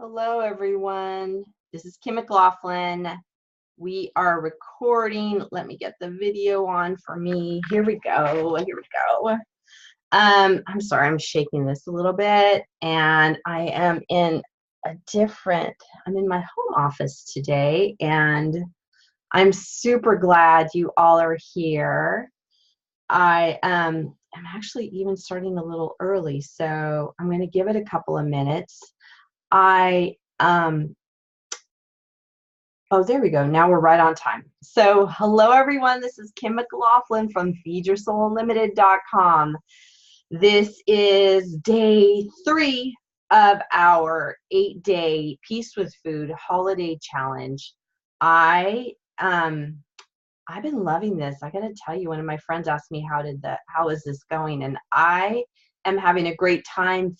Hello, everyone. This is Kim McLaughlin. We are recording. Let me get the video on for me. Here we go. I'm sorry, I'm shaking this a little bit, and I am in I'm in my home office today, and I'm super glad you all are here. I'm actually even starting a little early, so I'm going to give it a couple of minutes. Oh, there we go. Now we're right on time. So hello, everyone. This is Kim McLaughlin from feedyoursoulunlimited.com. This is day 3 of our 8-day Peace with Food holiday challenge. I've been loving this. I got to tell you, one of my friends asked me how is this going, and I am having a great time.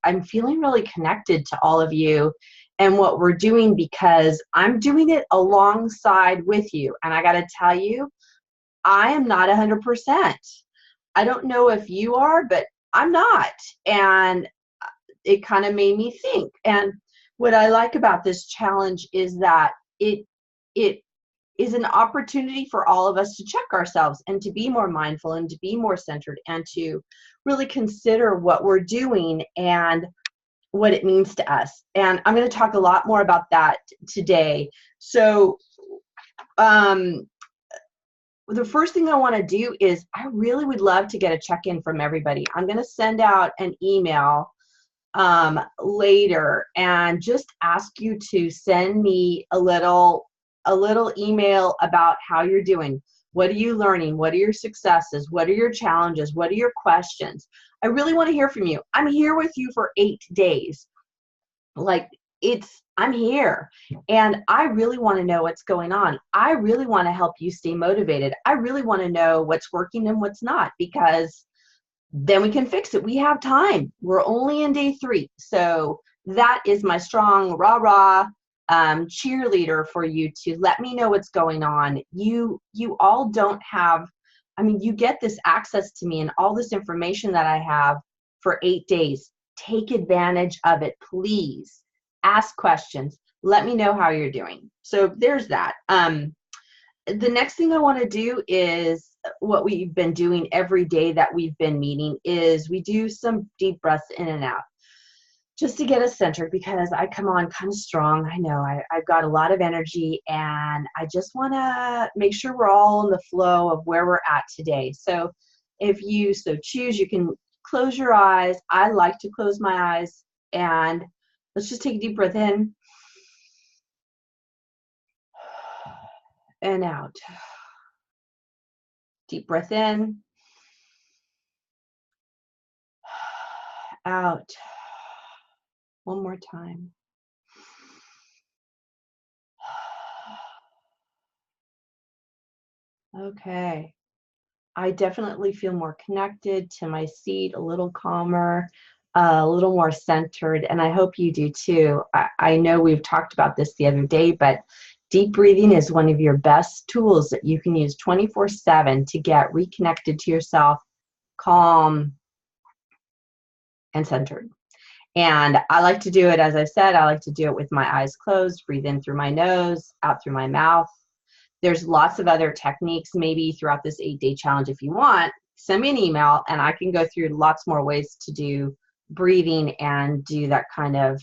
I'm feeling really connected to all of you and what we're doing, because I'm doing it alongside with you. And I got to tell you, I am not 100%. I don't know if you are, but I'm not. And it kind of made me think. And what I like about this challenge is that it is an opportunity for all of us to check ourselves and to be more mindful and to be more centered and to really consider what we're doing and what it means to us. And I'm going to talk a lot more about that today. So the first thing I want to do is I really would love to get a check-in from everybody. I'm going to send out an email later and just ask you to send me a little email about how you're doing. What are you learning? What are your successes? What are your challenges? What are your questions? I really want to hear from you. I'm here with you for 8 days. I'm here, and I really want to know what's going on. I really want to help you stay motivated. I really want to know what's working and what's not, because then we can fix it. We have time. We're only in day 3. So that is my strong rah-rah cheerleader for you to let me know what's going on. You all don't have, you get this access to me and all this information that I have for 8 days. Take advantage of it, please. Ask questions. Let me know how you're doing. So there's that. The next thing I want to do is what we've been doing every day that we've been meeting is we do some deep breaths in and out, just to get us centered, because I come on kind of strong. I know I've got a lot of energy, and I just want to make sure we're all in the flow of where we're at today. So if you so choose, you can close your eyes. I like to close my eyes, and let's just take a deep breath in and out. Deep breath in, out. One more time. Okay. I definitely feel more connected to my seat, a little calmer, a little more centered, and I hope you do too. I know we've talked about this the other day, but deep breathing is one of your best tools that you can use 24/7 to get reconnected to yourself, calm, and centered. And I like to do it, as I said, I like to do it with my eyes closed, breathe in through my nose, out through my mouth. There's lots of other techniques maybe throughout this 8-day challenge. If you want, send me an email and I can go through lots more ways to do breathing and do that kind of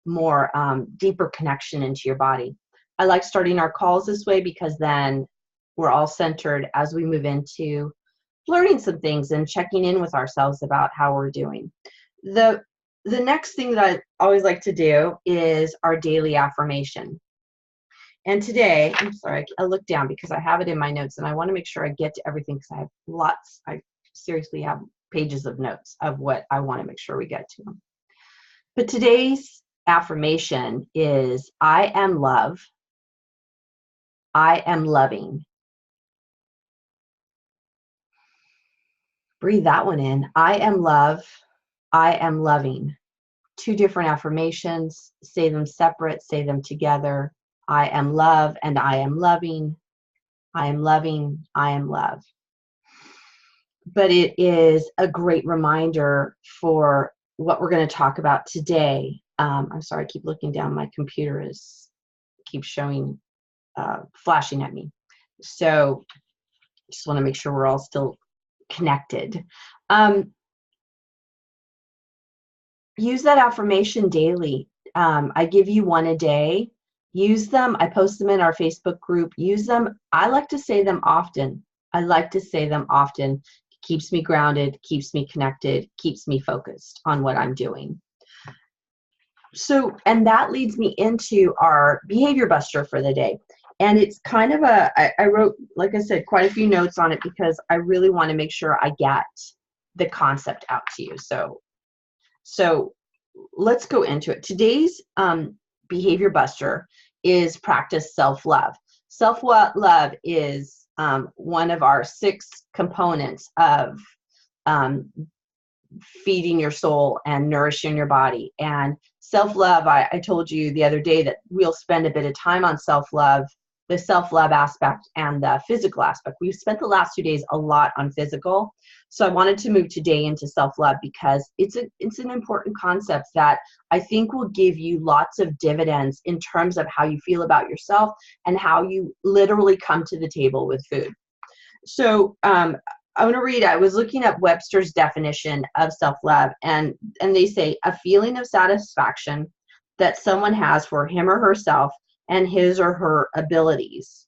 more deeper connection into your body. I like starting our calls this way, because then we're all centered as we move into learning some things and checking in with ourselves about how we're doing. The next thing that I always like to do is our daily affirmation. And today, I'm sorry, I looked down because I have it in my notes, and I want to make sure I get to everything, because I have lots. I seriously have pages of notes of what I want to make sure we get to. But today's affirmation is, I am love. I am loving. Breathe that one in. I am love. I am loving. 2 different affirmations. Say them separate, say them together. I am love and I am loving. I am loving, I am love. But it is a great reminder for what we're going to talk about today. I'm sorry, I keep looking down. My computer keeps showing, flashing at me. So just want to make sure we're all still connected. Use that affirmation daily. I give you one a day. Use them. I post them in our Facebook group. Use them. I like to say them often. It keeps me grounded, keeps me connected, keeps me focused on what I'm doing. So, and that leads me into our behavior buster for the day. And it's kind of I wrote, like I said, quite a few notes on it because I really want to make sure I get the concept out to you. So let's go into it. Today's behavior buster is practice self-love. Self-love is one of our 6 components of feeding your soul and nourishing your body. And self-love, I told you the other day that we'll spend a bit of time on self-love, the self-love aspect and the physical aspect. We've spent the last 2 days a lot on physical. So I wanted to move today into self-love because it's an important concept that I think will give you lots of dividends in terms of how you feel about yourself and how you literally come to the table with food. So I want to read, I was looking up Webster's definition of self-love, and they say a feeling of satisfaction that someone has for him or herself and his or her abilities.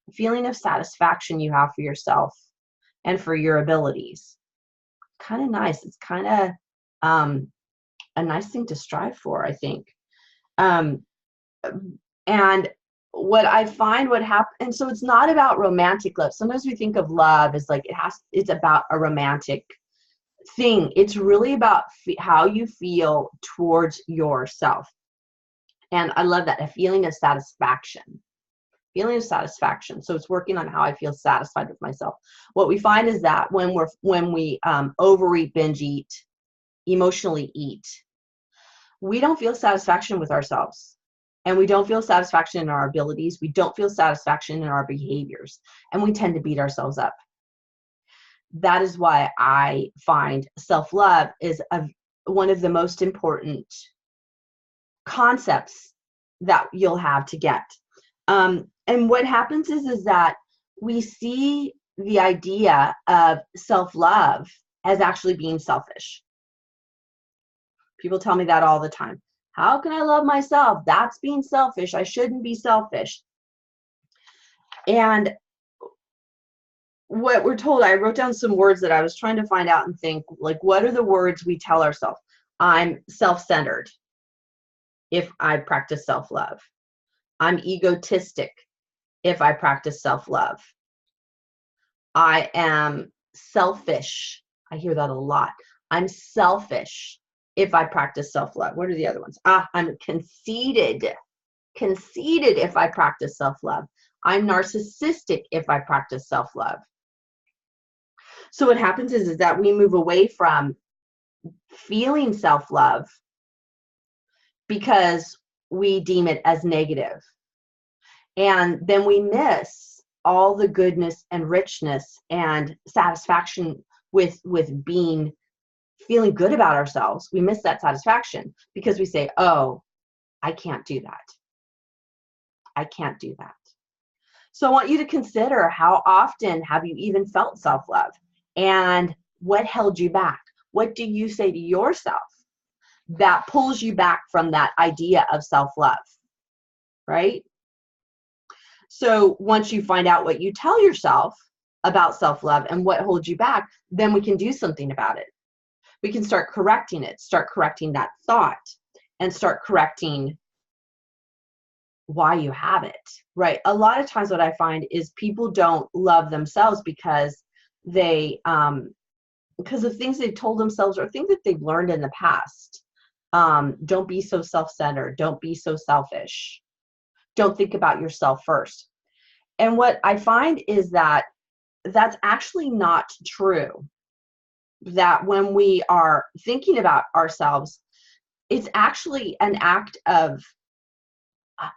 A feeling of satisfaction you have for yourself and for your abilities. Kind of nice. It's kind of a nice thing to strive for, I think. And what I find and so it's not about romantic love. Sometimes we think of love as like it's about a romantic thing. It's really about how you feel towards yourself. And I love that, a feeling of satisfaction. Feeling of satisfaction. So it's working on how I feel satisfied with myself. What we find is that when we overeat, binge eat, emotionally eat, we don't feel satisfaction with ourselves. And we don't feel satisfaction in our abilities. We don't feel satisfaction in our behaviors. And we tend to beat ourselves up. That is why I find self-love is one of the most important concepts that you'll have to get. And what happens is that we see the idea of self-love as actually being selfish. People tell me that all the time. How can I love myself? That's being selfish. I shouldn't be selfish. And what we're told, I wrote down some words that I was trying to find out and think, like, what are the words we tell ourselves? I'm self-centered if I practice self-love. I'm egotistic if I practice self-love. I am selfish. I hear that a lot. I'm selfish if I practice self-love. What are the other ones? I'm conceited if I practice self-love. I'm narcissistic if I practice self-love. So what happens is that we move away from feeling self-love because we deem it as negative. And then we miss all the goodness and richness and satisfaction with feeling good about ourselves. We miss that satisfaction because we say, oh, I can't do that. I can't do that. So I want you to consider, how often have you even felt self-love? And what held you back? What do you say to yourself that pulls you back from that idea of self-love, right? So once you find out what you tell yourself about self-love and what holds you back, then we can do something about it. We can start correcting it, start correcting that thought, and start correcting why you have it, right? A lot of times what I find is people don't love themselves because because of things they've told themselves or things that they've learned in the past. Don't be so self-centered. Don't be so selfish. Don't think about yourself first. And what I find is that that's actually not true. That when we are thinking about ourselves, it's actually an act of,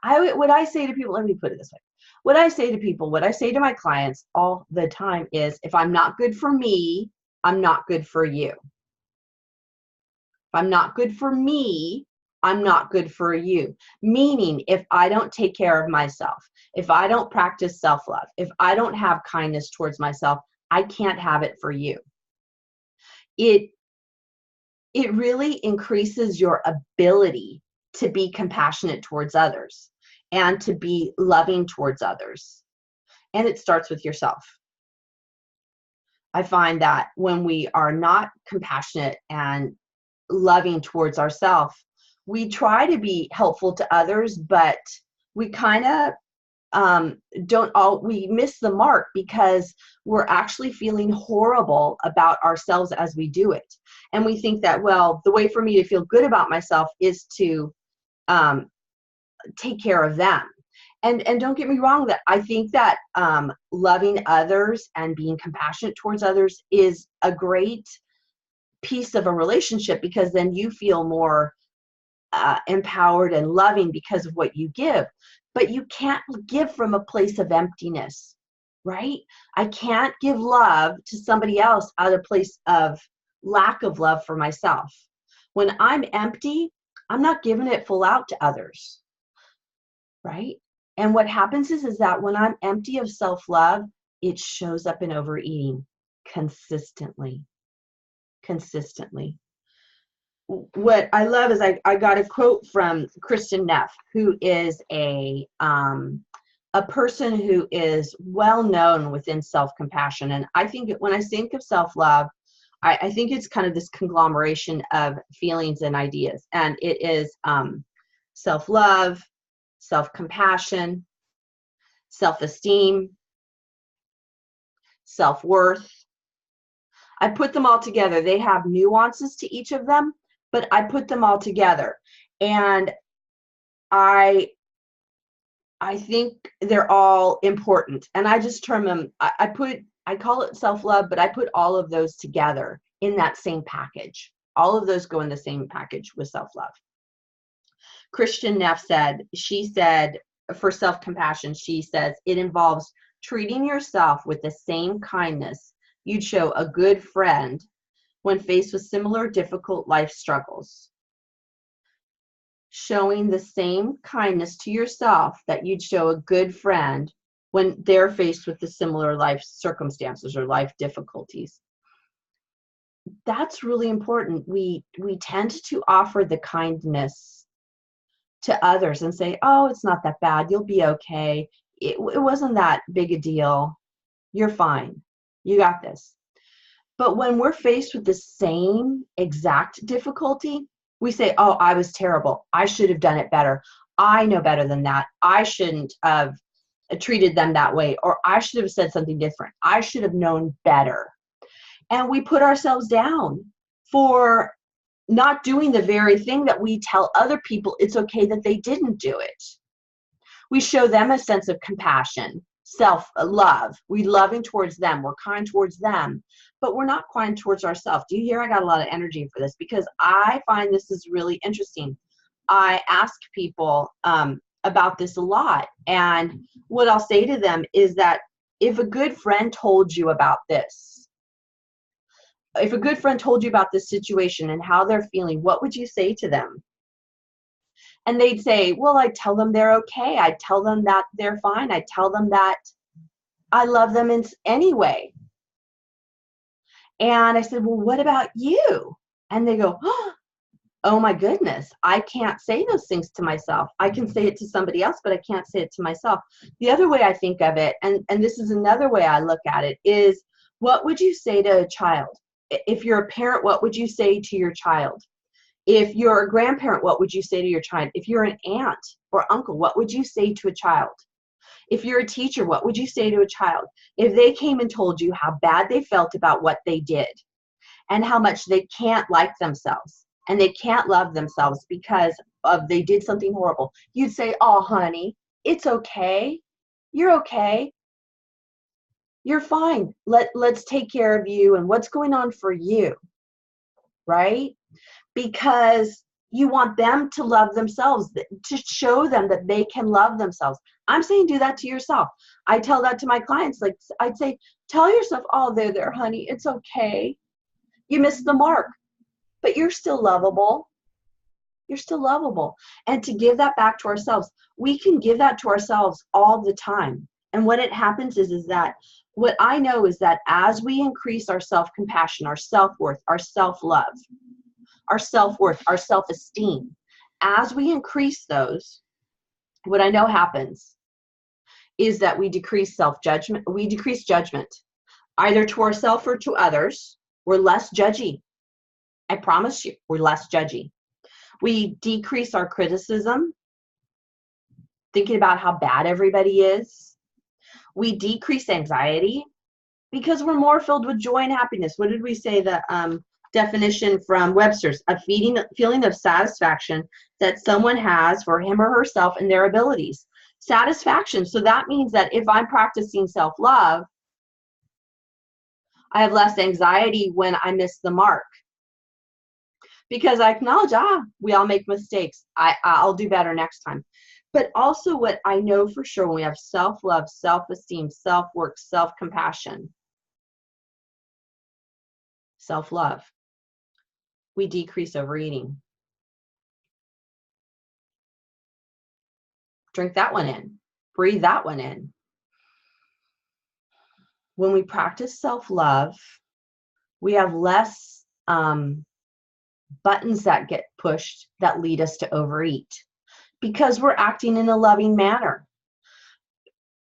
what I say to people, let me put it this way. What I say to my clients all the time is, if I'm not good for me, I'm not good for you. If I'm not good for me, I'm not good for you. Meaning, if I don't take care of myself, if I don't practice self-love, if I don't have kindness towards myself, I can't have it for you. It really increases your ability to be compassionate towards others and to be loving towards others. And it starts with yourself. I find that when we are not compassionate and loving towards ourselves, we try to be helpful to others, but we kind of we miss the mark because we're actually feeling horrible about ourselves as we do it. And we think that, well, the way for me to feel good about myself is to take care of them. And don't get me wrong, that I think that loving others and being compassionate towards others is a great piece of a relationship, because then you feel more empowered and loving because of what you give. But you can't give from a place of emptiness, right? I can't give love to somebody else out of a place of lack of love for myself. When I'm empty, I'm not giving it full out to others, right? And what happens is that when I'm empty of self-love, it shows up in overeating consistently. What I love is I got a quote from Kristin Neff, who is a person who is well known within self-compassion. And I think when I think of self-love, I think it's kind of this conglomeration of feelings and ideas. And it is self-love, self-compassion, self-esteem, self-worth. I put them all together. They have nuances to each of them, but I put them all together. And I think they're all important. And I just term them, I call it self-love, but I put all of those together in that same package. All of those go in the same package with self-love. Kristin Neff she said, for self-compassion, she says, it involves treating yourself with the same kindness you'd show a good friend when faced with similar difficult life struggles. Showing the same kindness to yourself that you'd show a good friend when they're faced with the similar life circumstances or life difficulties. That's really important. We tend to offer the kindness to others and say, oh, it's not that bad. You'll be okay. It wasn't that big a deal. You're fine. You got this. But when we're faced with the same exact difficulty, we say, oh, I was terrible. I should have done it better. I know better than that. I shouldn't have treated them that way, or I should have said something different. I should have known better. And we put ourselves down for not doing the very thing that we tell other people it's okay that they didn't do it. We show them a sense of compassion, self-love. We're loving towards them. We're kind towards them, but we're not kind towards ourselves. Do you hear? I got a lot of energy for this because I find this is really interesting. I ask people about this a lot, and what I'll say to them is that if a good friend told you about this, if a good friend told you about this situation and how they're feeling, what would you say to them? And they'd say, well, I'd tell them they're okay. I'd tell them that they're fine. I'd tell them that I love them anyway. And I said, well, what about you? And they go, oh my goodness, I can't say those things to myself. I can say it to somebody else, but I can't say it to myself. The other way I think of it, and this is another way I look at it, is what would you say to a child? If you're a parent, what would you say to your child? If you're a grandparent, what would you say to your child? If you're an aunt or uncle, what would you say to a child? If you're a teacher, what would you say to a child? If they came and told you how bad they felt about what they did and how much they can't like themselves and they can't love themselves because of they did something horrible, you'd say, oh, honey, it's okay. You're okay. You're fine. Let's take care of you and what's going on for you, right? Because you want them to love themselves, to show them that they can love themselves. I'm saying do that to yourself. I tell that to my clients. Like I'd say, tell yourself, oh, there, honey, it's okay. You missed the mark, but you're still lovable. You're still lovable. And to give that back to ourselves, we can give that to ourselves all the time. And what it happens is that what I know is that as we increase our self-compassion, our self-worth, our self-love, our self-worth, our self-esteem, as we increase those, what I know happens is that we decrease self-judgment, we decrease judgment, either to ourselves or to others. We're less judgy. I promise you, we're less judgy. We decrease our criticism, thinking about how bad everybody is. We decrease anxiety because we're more filled with joy and happiness. What did we say? The definition from Webster's: a feeling of satisfaction that someone has for him or herself and their abilities. Satisfaction. So that means that if I'm practicing self-love, I have less anxiety when I miss the mark, because I acknowledge, we all make mistakes. I'll do better next time. But also what I know for sure, when we have self-love, self-esteem, self-work, self-compassion, self-love, we decrease overeating. Drink that one in. Breathe that one in. When we practice self-love, we have less buttons that get pushed that lead us to overeat, because we're acting in a loving manner.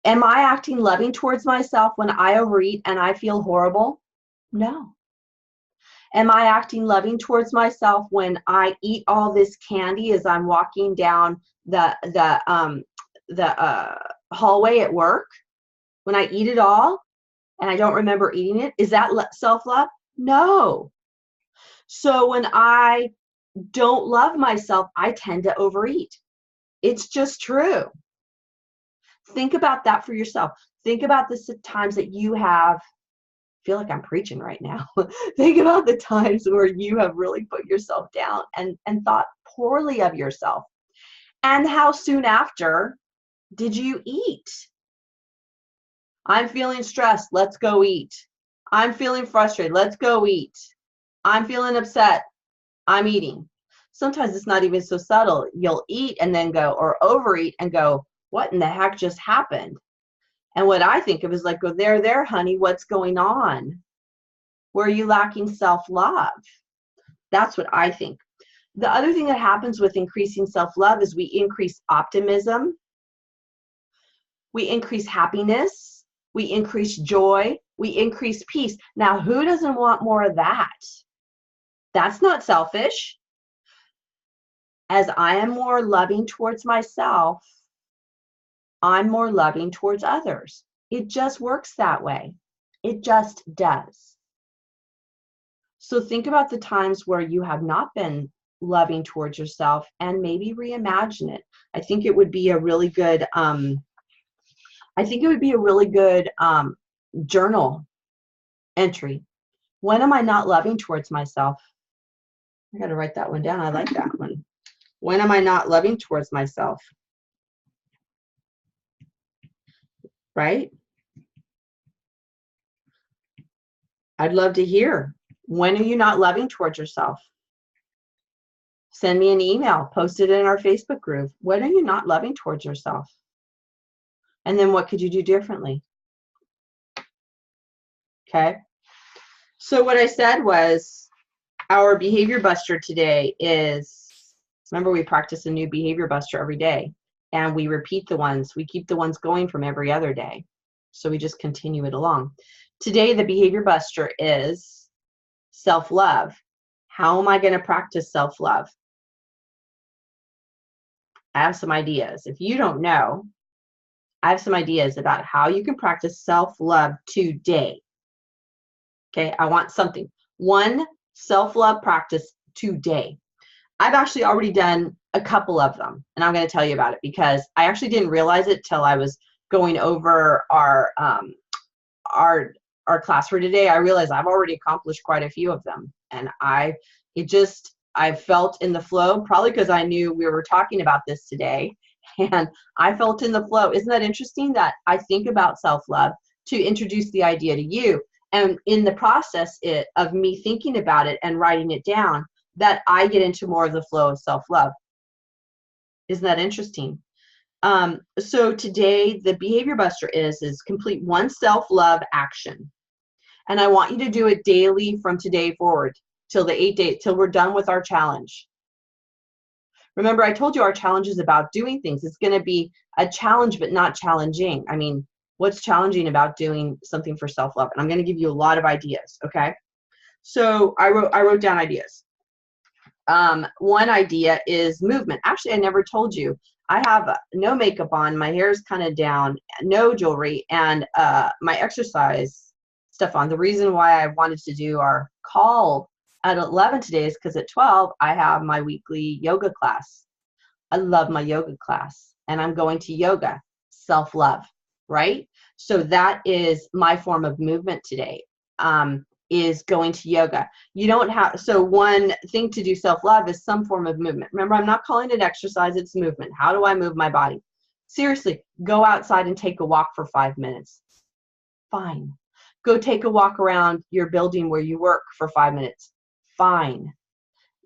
Am I acting loving towards myself when I overeat and I feel horrible? No. Am I acting loving towards myself when I eat all this candy as I'm walking down the hallway at work? When I eat it all and I don't remember eating it, is that self-love? No. So when I don't love myself, I tend to overeat. It's just true. Think about that for yourself. Think about the times that you have, I feel like I'm preaching right now. Think about the times where you have really put yourself down and thought poorly of yourself. And how soon after did you eat? I'm feeling stressed. Let's go eat. I'm feeling frustrated. Let's go eat. I'm feeling upset. I'm eating. Sometimes it's not even so subtle. You'll eat and then go, or overeat and go, what in the heck just happened? And what I think of is like, go, there, honey, what's going on? Where are you lacking self-love? That's what I think. The other thing that happens with increasing self-love is we increase optimism. We increase happiness. We increase joy. We increase peace. Now, who doesn't want more of that? That's not selfish. As I am more loving towards myself, I'm more loving towards others. It just works that way. It just does. So think about the times where you have not been loving towards yourself and maybe reimagine it. I think it would be a really good, journal entry. When am I not loving towards myself? I got to write that one down. I like that one. When am I not loving towards myself? Right? I'd love to hear. When are you not loving towards yourself? Send me an email. Post it in our Facebook group. When are you not loving towards yourself? And then what could you do differently? Okay. So what I said was, our behavior buster today is, remember we practice a new behavior buster every day, and we repeat the ones, we keep the ones going from every other day. So we just continue it along. Today, the behavior buster is self-love. How am I going to practice self-love? I have some ideas. If you don't know, I have some ideas about how you can practice self-love today. Okay, I want something. One self-love practice today. I've actually already done a couple of them, and I'm going to tell you about it because I actually didn't realize it till I was going over our class for today. I realized I've already accomplished quite a few of them, and I felt in the flow, probably because I knew we were talking about this today, and I felt in the flow. Isn't that interesting that I think about self-love to introduce the idea to you? And in the process of me thinking about it and writing it down, that I get into more of the flow of self-love. Isn't that interesting? So today, the behavior buster is complete one self-love action. And I want you to do it daily from today forward till the 8 days, till we're done with our challenge. Remember, I told you our challenge is about doing things. It's going to be a challenge, but not challenging. I mean, what's challenging about doing something for self-love? And I'm going to give you a lot of ideas, okay? So I wrote down ideas. One idea is movement. Actually, I never told you. I have no makeup on, my hair is kind of down, no jewelry, and my exercise stuff on. The reason why I wanted to do our call at 11 today is because at 12 I have my weekly yoga class. I love my yoga class, and I'm going to yoga, self-love, right? So that is my form of movement today, is going to yoga. You don't have, so one thing to do self-love is some form of movement. Remember, I'm not calling it exercise, it's movement. How do I move my body? Seriously, go outside and take a walk for 5 minutes. Fine. Go take a walk around your building where you work for 5 minutes. Fine.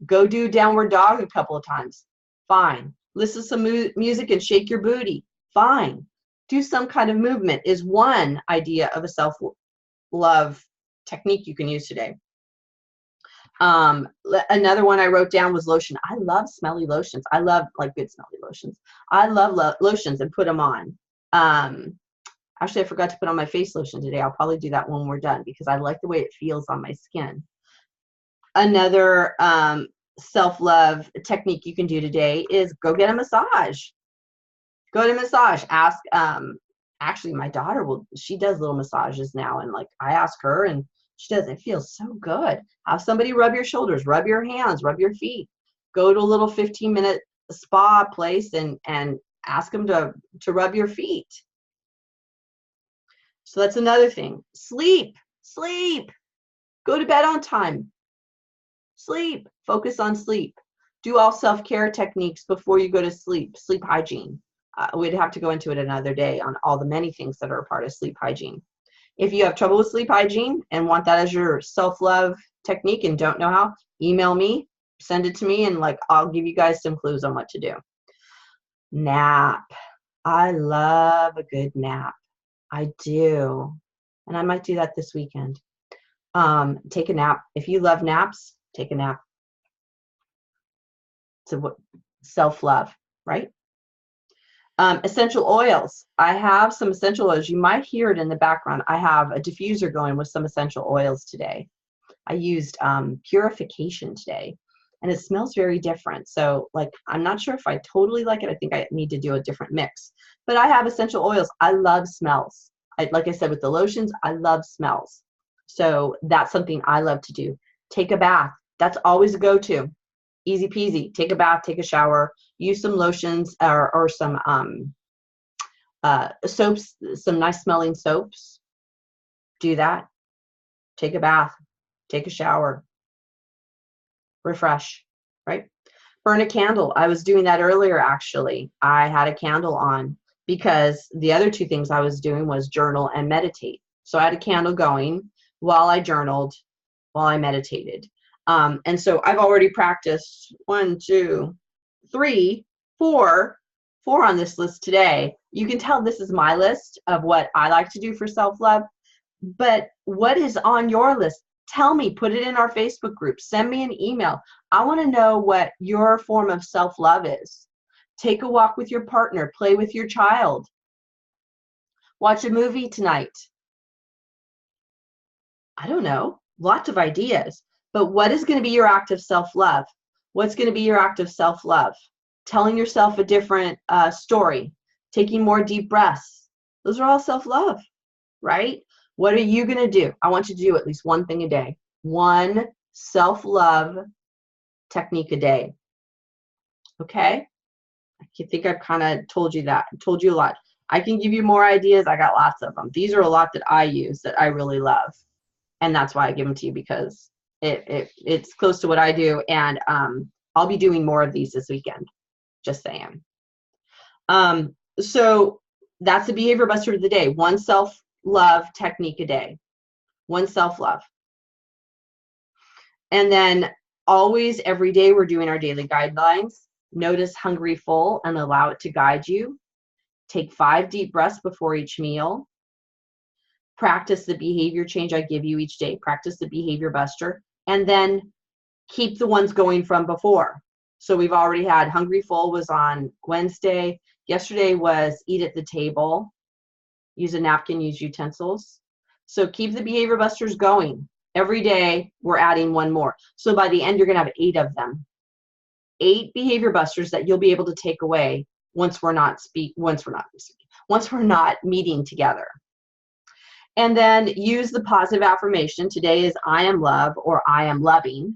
Go do downward dog a couple of times. Fine. Listen to some music and shake your booty. Fine. Do some kind of movement is one idea of a self-love technique you can use today. Another one I wrote down was lotion. I love smelly lotions. I love like good smelly lotions. I love lotions and put them on. Actually, I forgot to put on my face lotion today. I'll probably do that when we're done because I like the way it feels on my skin. Another self-love technique you can do today is go get a massage. Go to massage. Ask, actually my daughter she does little massages now, and like I ask her and she does, it feels so good. Have somebody rub your shoulders, rub your hands, rub your feet. Go to a little 15-minute spa place and ask them to rub your feet. So that's another thing. Sleep. Go to bed on time. Sleep. Focus on sleep. Do all self-care techniques before you go to sleep. Sleep hygiene. We'd have to go into it another day on all the many things that are a part of sleep hygiene. If you have trouble with sleep hygiene and want that as your self-love technique and don't know how, email me, send it to me, and like I'll give you guys some clues on what to do. Nap. I love a good nap. I do. And I might do that this weekend. Take a nap. If you love naps, take a nap. So self-love, right? Essential oils. I have some essential oils. You might hear it in the background. I have a diffuser going with some essential oils today. I used Purification today, and it smells very different. So like, I'm not sure if I totally like it. I think I need to do a different mix. But I have essential oils. I love smells. Like I said, with the lotions, I love smells. So that's something I love to do. Take a bath. That's always a go-to. Easy peasy. Take a bath, take a shower, use some lotions or some soaps, some nice smelling soaps. Do that. Take a bath, take a shower, refresh, right? Burn a candle. I was doing that earlier, actually. I had a candle on because the other two things I was doing was journal and meditate. So I had a candle going while I journaled, while I meditated. And so I've already practiced 1, 2, 3, 4 on this list today. You can tell this is my list of what I like to do for self-love, but what is on your list? Tell me, put it in our Facebook group, send me an email. I want to know what your form of self-love is. Take a walk with your partner, play with your child, watch a movie tonight. I don't know, lots of ideas. But what is going to be your act of self-love? What's going to be your act of self-love? Telling yourself a different story, taking more deep breaths. Those are all self-love, right? What are you going to do? I want you to do at least one thing a day. One self-love technique a day. Okay? I think I've kind of told you that. Told you a lot. I can give you more ideas. I got lots of them. These are a lot that I use that I really love. And that's why I give them to you, because it's close to what I do, and I'll be doing more of these this weekend, just saying. So that's the behavior buster of the day. One self-love technique a day. One self-love. And then Always, every day, we're doing our daily guidelines. Notice hungry, full, and allow it to guide you. Take 5 deep breaths before each meal. Practice the behavior change I give you each day. Practice the behavior buster. And then keep the ones going from before. So we've already had hungry, full was on Wednesday. Yesterday was eat at the table. Use a napkin, use utensils. So keep the behavior busters going. Every day, we're adding one more. So by the end, you're going to have 8 of them. 8 behavior busters that you'll be able to take away once we're not meeting together. And then use the positive affirmation. Today is I am love or I am loving.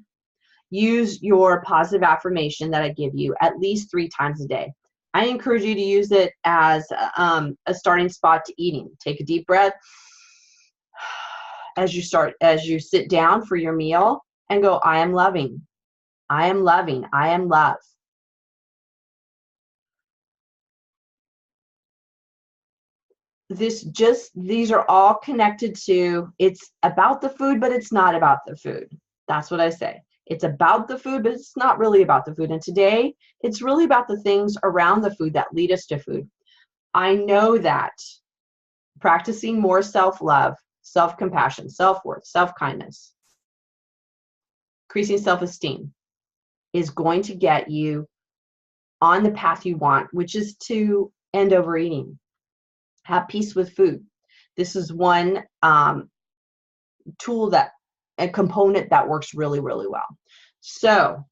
Use your positive affirmation that I give you at least 3 times a day. I encourage you to use it as a starting spot to eating. Take a deep breath as you sit down for your meal and go, I am loving, I am loving, I am love. These are all connected to, it's about the food, but it's not about the food. That's what I say. It's about the food, but it's not really about the food. And today, it's really about the things around the food that lead us to food. I know that practicing more self-love, self-compassion, self-worth, self-kindness, increasing self-esteem is going to get you on the path you want, which is to end overeating. Have peace with food. This is one tool a component that works really, really well. So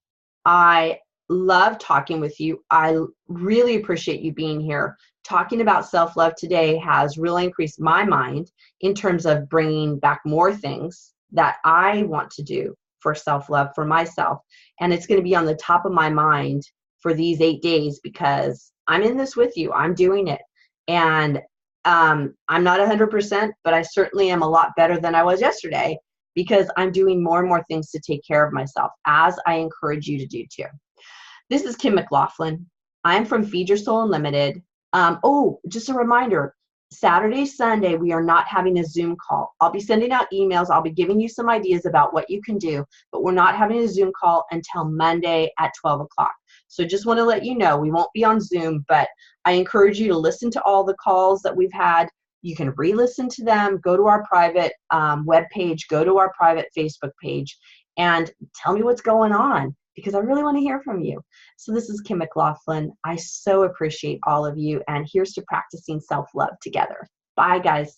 I love talking with you. I really appreciate you being here. Talking about self-love today has really increased my mind in terms of bringing back more things that I want to do for self-love for myself. And it's going to be on the top of my mind for these 8 days because I'm in this with you. I'm doing it. And I'm not 100%, but I certainly am a lot better than I was yesterday because I'm doing more and more things to take care of myself, as I encourage you to do too. This is Kim McLaughlin. I'm from Feed Your Soul Unlimited. Just a reminder, Saturday, Sunday, we are not having a Zoom call. I'll be sending out emails. I'll be giving you some ideas about what you can do, but we're not having a Zoom call until Monday at 12 o'clock. So just want to let you know, we won't be on Zoom, but I encourage you to listen to all the calls that we've had. You can re-listen to them, go to our private webpage, go to our private Facebook page, and tell me what's going on because I really want to hear from you. So this is Kim McLaughlin. I so appreciate all of you, and here's to practicing self-love together. Bye, guys.